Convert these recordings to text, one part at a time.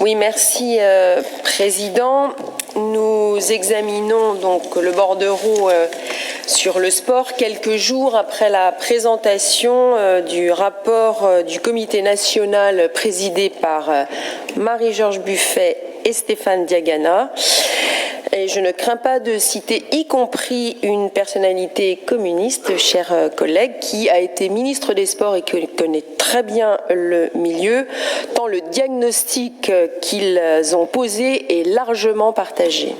Oui, merci Président. Nous examinons donc le bordereau sur le sport quelques jours après la présentation du rapport du Comité national présidé par Marie-Georges Buffet et Stéphane Diagana. Et je ne crains pas de citer y compris une personnalité communiste, chers collègues, qui a été ministre des Sports et qui connaît très bien le milieu, tant le diagnostic qu'ils ont posé est largement partagé.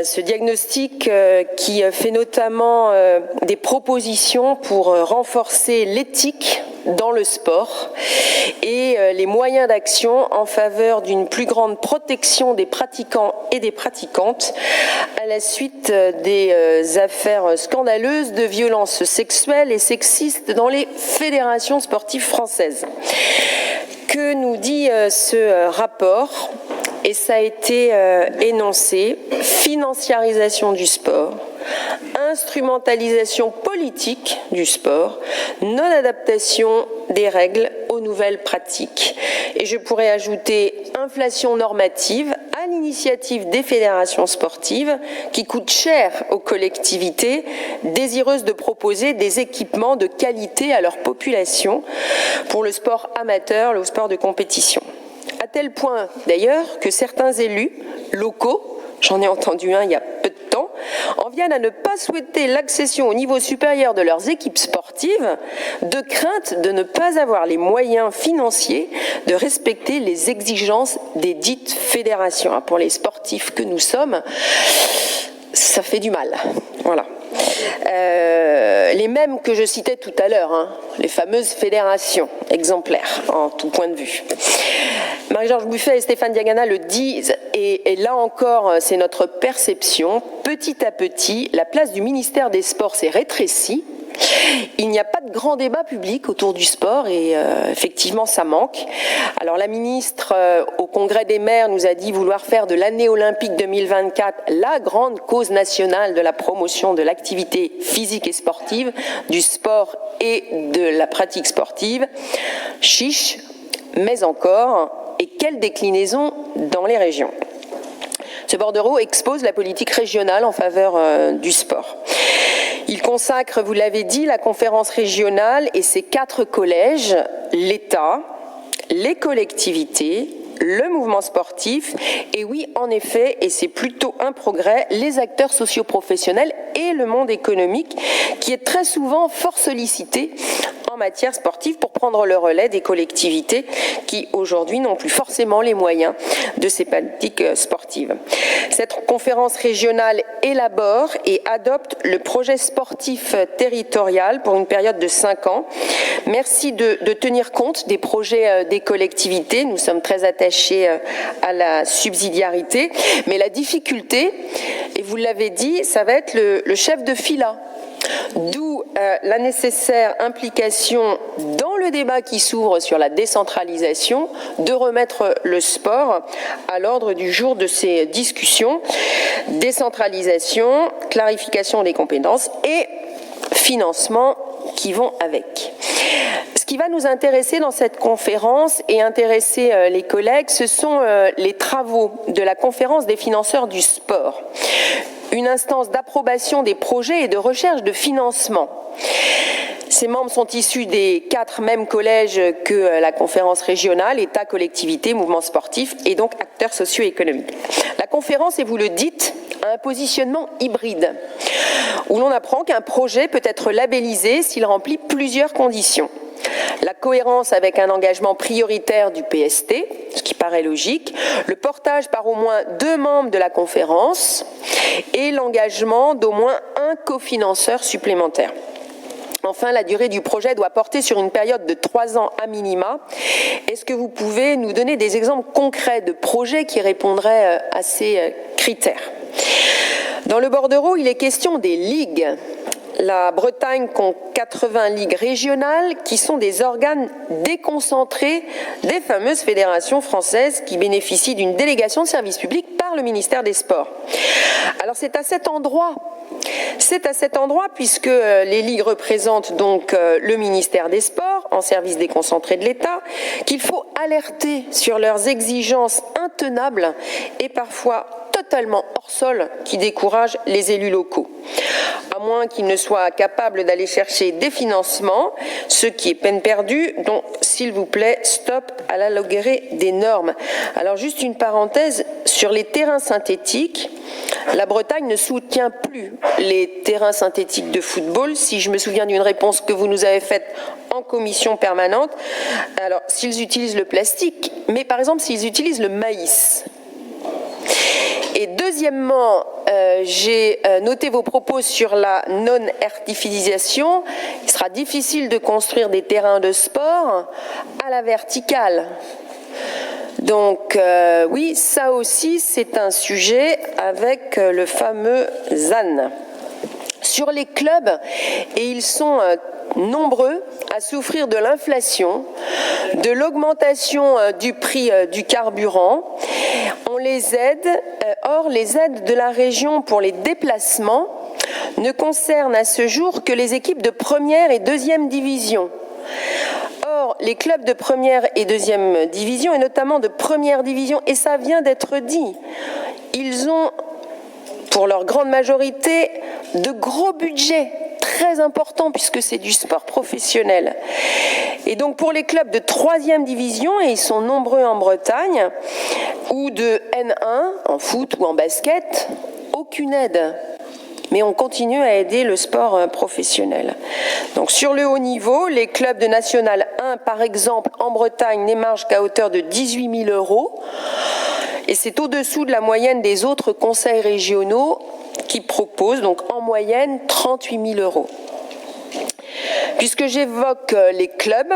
Ce diagnostic qui fait notamment des propositions pour renforcer l'éthique dans le sport et les moyens d'action en faveur d'une plus grande protection des pratiquants et des pratiquantes à la suite des affaires scandaleuses de violences sexuelles et sexistes dans les fédérations sportives françaises. Que nous dit ce rapport ? Et ça a été énoncé, financiarisation du sport, instrumentalisation politique du sport, non-adaptation des règles aux nouvelles pratiques. Et je pourrais ajouter inflation normative à l'initiative des fédérations sportives qui coûte cher aux collectivités désireuses de proposer des équipements de qualité à leur population pour le sport amateur, le sport de compétition. À tel point d'ailleurs que certains élus locaux, j'en ai entendu un il y a peu de temps, en viennent à ne pas souhaiter l'accession au niveau supérieur de leurs équipes sportives de crainte de ne pas avoir les moyens financiers de respecter les exigences des dites fédérations. Pour les sportifs que nous sommes, ça fait du mal. Voilà. Les mêmes que je citais tout à l'heure, les fameuses fédérations exemplaires en tout point de vue. Marie-Georges Buffet et Stéphane Diagana le disent, et là encore, c'est notre perception. Petit à petit, la place du ministère des Sports s'est rétrécie. Il n'y a pas de grand débat public autour du sport et effectivement ça manque. Alors la ministre au congrès des maires nous a dit vouloir faire de l'année olympique 2024 la grande cause nationale de la promotion de l'activité physique et sportive, du sport et de la pratique sportive. Chiche, mais encore, et quelle déclinaison dans les régions. Ce bordereau expose la politique régionale en faveur du sport. Il consacre, vous l'avez dit, la conférence régionale et ses 4 collèges, l'État, les collectivités, le mouvement sportif et oui, en effet, et c'est plutôt un progrès, les acteurs socio-professionnels et le monde économique qui est très souvent fort sollicité en matière sportive pour prendre le relais des collectivités qui aujourd'hui n'ont plus forcément les moyens de ces politiques sportives. Cette conférence régionale élabore et adopte le projet sportif territorial pour une période de 5 ans. Merci de tenir compte des projets des collectivités. Nous sommes très attachés à la subsidiarité, mais la difficulté, et vous l'avez dit, ça va être le chef de fila. D'où la nécessaire implication dans le débat qui s'ouvre sur la décentralisation de remettre le sport à l'ordre du jour de ces discussions. Décentralisation, clarification des compétences et financement qui vont avec. Ce qui va nous intéresser dans cette conférence et intéresser les collègues, ce sont les travaux de la conférence des financeurs du sport. Une instance d'approbation des projets et de recherche de financement. Ces membres sont issus des 4 mêmes collèges que la conférence régionale, État, collectivité, mouvement sportif et donc acteurs socio-économiques. La conférence, et vous le dites, a un positionnement hybride, où l'on apprend qu'un projet peut être labellisé s'il remplit plusieurs conditions. La cohérence avec un engagement prioritaire du PST, ce qui paraît logique, le portage par au moins 2 membres de la conférence et l'engagement d'au moins un cofinanceur supplémentaire. Enfin, la durée du projet doit porter sur une période de 3 ans à minima. Est-ce que vous pouvez nous donner des exemples concrets de projets qui répondraient à ces critères ? Dans le bordereau, il est question des ligues. La Bretagne compte 80 ligues régionales qui sont des organes déconcentrés des fameuses fédérations françaises qui bénéficient d'une délégation de service public par le ministère des Sports. Alors c'est à cet endroit puisque les ligues représentent donc le ministère des Sports en service déconcentré de l'État qu'il faut alertés sur leurs exigences intenables et parfois totalement hors sol qui découragent les élus locaux. À moins qu'ils ne soient capables d'aller chercher des financements, ce qui est peine perdue, donc s'il vous plaît, stop à la logérée des normes. Alors juste une parenthèse, sur les terrains synthétiques, la Bretagne ne soutient plus les terrains synthétiques de football, si je me souviens d'une réponse que vous nous avez faite en commission permanente. Alors, s'ils utilisent le plastique, mais par exemple, s'ils utilisent le maïs. Et deuxièmement, j'ai noté vos propos sur la non-artificialisation. Il sera difficile de construire des terrains de sport à la verticale. Donc oui, ça aussi c'est un sujet avec le fameux ZAN. Sur les clubs, et ils sont nombreux à souffrir de l'inflation, de l'augmentation du prix du carburant. On les aide, or les aides de la région pour les déplacements ne concernent à ce jour que les équipes de première et deuxième division. Or, les clubs de première et deuxième division, et notamment de première division, et ça vient d'être dit, ils ont, pour leur grande majorité, de gros budgets très importants puisque c'est du sport professionnel. Et donc pour les clubs de troisième division, et ils sont nombreux en Bretagne, ou de N1, en foot ou en basket, aucune aide. Mais on continue à aider le sport professionnel. Donc sur le haut niveau, les clubs de National 1, par exemple, en Bretagne, n'émargent qu'à hauteur de 18 000 €. Et c'est au-dessous de la moyenne des autres conseils régionaux qui proposent, donc en moyenne, 38 000 €. Puisque j'évoque les clubs,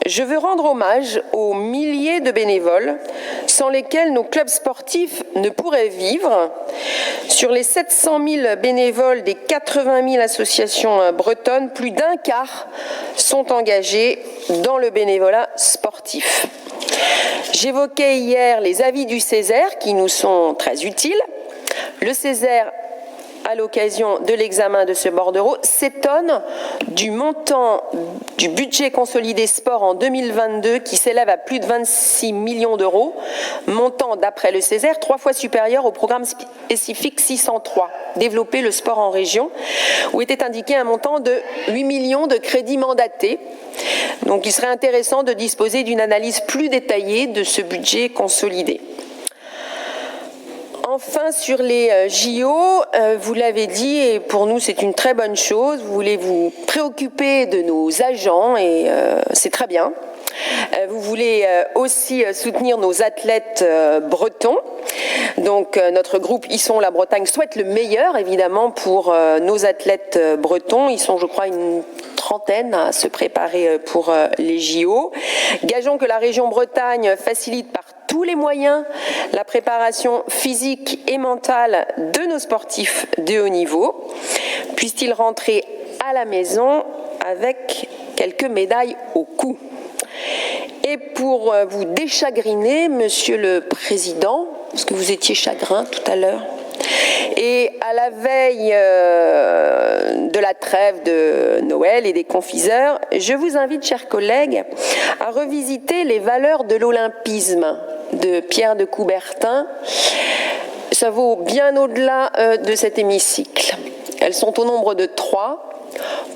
je veux rendre hommage aux milliers de bénévoles sans lesquels nos clubs sportifs ne pourraient vivre. Sur les 700 000 bénévoles des 80 000 associations bretonnes, plus d'un quart sont engagés dans le bénévolat sportif. J'évoquais hier les avis du Césaire qui nous sont très utiles. Le Césaire, à l'occasion de l'examen de ce bordereau, s'étonne du montant du budget consolidé sport en 2022 qui s'élève à plus de 26 millions €, montant d'après le Césaire 3 fois supérieur au programme spécifique 603, développer le sport en région, où était indiqué un montant de 8 millions de crédits mandatés. Donc il serait intéressant de disposer d'une analyse plus détaillée de ce budget consolidé. Enfin, sur les JO, vous l'avez dit, et pour nous c'est une très bonne chose, vous voulez vous préoccuper de nos agents, et c'est très bien. Vous voulez aussi soutenir nos athlètes bretons. Donc notre groupe Issons la Bretagne souhaite le meilleur, évidemment, pour nos athlètes bretons. Ils sont, je crois, une trentaine à se préparer pour les JO. Gageons que la région Bretagne facilite par tous les moyens la préparation physique et mentale de nos sportifs de haut niveau. Puissent-ils rentrer à la maison avec quelques médailles au cou. Et pour vous déchagriner, Monsieur le Président, parce que vous étiez chagrin tout à l'heure, et à la veille de la trêve de Noël et des confiseurs, je vous invite, chers collègues, à revisiter les valeurs de l'olympisme de Pierre de Coubertin. Ça vaut bien au-delà de cet hémicycle. Elles sont au nombre de 3.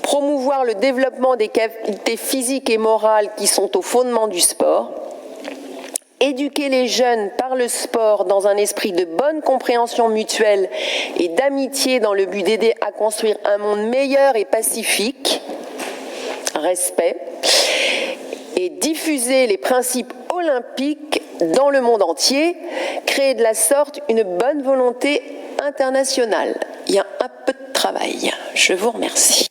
Promouvoir le développement des qualités physiques et morales qui sont au fondement du sport. Éduquer les jeunes par le sport dans un esprit de bonne compréhension mutuelle et d'amitié dans le but d'aider à construire un monde meilleur et pacifique. Respect. Et diffuser les principes olympiques dans le monde entier. Créer de la sorte une bonne volonté internationale. Il y a un peu de travail. Je vous remercie.